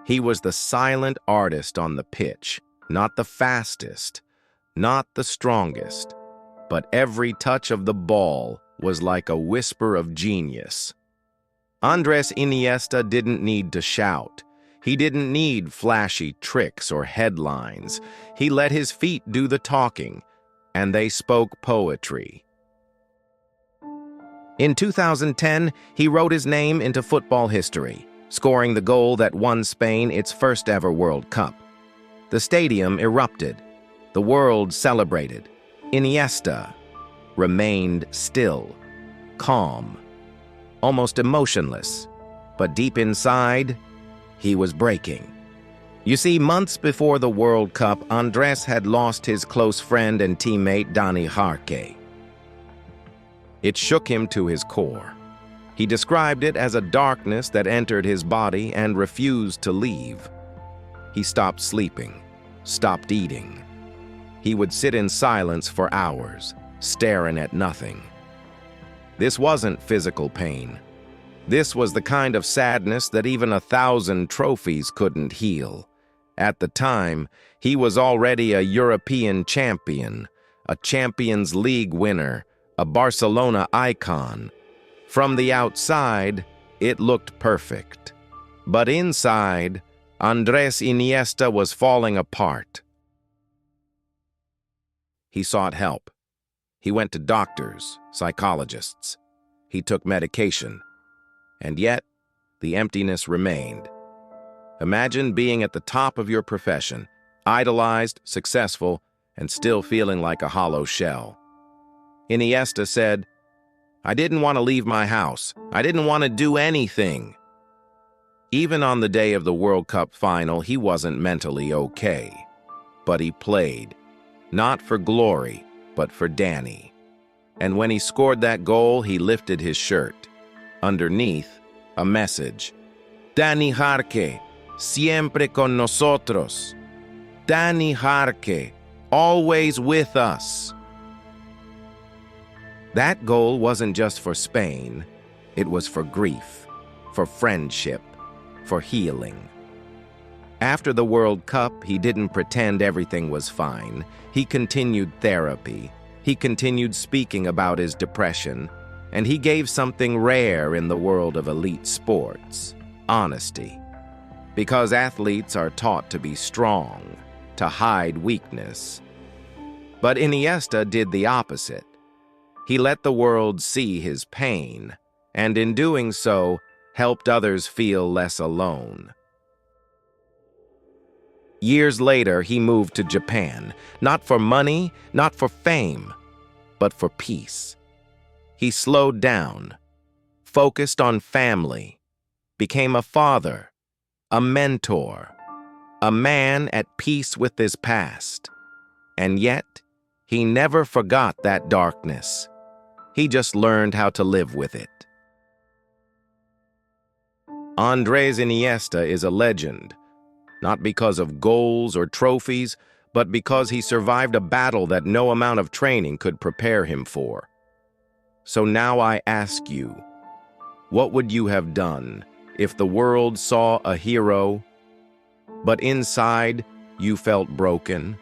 He was the silent artist on the pitch, not the fastest, not the strongest, but every touch of the ball was like a whisper of genius. Andrés Iniesta didn't need to shout. He didn't need flashy tricks or headlines. He let his feet do the talking, and they spoke poetry. In 2010, he wrote his name into football history, scoring the goal that won Spain its first-ever World Cup. The stadium erupted. The world celebrated. Iniesta remained still, calm, almost emotionless, but deep inside, he was breaking. You see, months before the World Cup, Andrés had lost his close friend and teammate Dani Jarque. It shook him to his core. He described it as a darkness that entered his body and refused to leave. He stopped sleeping, stopped eating. He would sit in silence for hours, staring at nothing. This wasn't physical pain. This was the kind of sadness that even 1,000 trophies couldn't heal. At the time, he was already a European champion, a Champions League winner, a Barcelona icon. From the outside, it looked perfect. But inside, Andrés Iniesta was falling apart. He sought help. He went to doctors, psychologists. He took medication. And yet, the emptiness remained. Imagine being at the top of your profession, idolized, successful, and still feeling like a hollow shell. Iniesta said, "I didn't want to leave my house. I didn't want to do anything." Even on the day of the World Cup final, he wasn't mentally okay. But he played, not for glory, but for Dani. And when he scored that goal, he lifted his shirt. Underneath, a message. Dani Jarque, siempre con nosotros. Dani Jarque, always with us. That goal wasn't just for Spain. It was for grief, for friendship, for healing. After the World Cup, he didn't pretend everything was fine. He continued therapy. He continued speaking about his depression. And he gave something rare in the world of elite sports: honesty. Because athletes are taught to be strong, to hide weakness. But Iniesta did the opposite. He let the world see his pain, and in doing so, helped others feel less alone. Years later, he moved to Japan, not for money, not for fame, but for peace. He slowed down, focused on family, became a father, a mentor, a man at peace with his past. And yet, he never forgot that darkness. He just learned how to live with it. Andrés Iniesta is a legend, not because of goals or trophies, but because he survived a battle that no amount of training could prepare him for. So now I ask you, what would you have done if the world saw a hero, but inside you felt broken?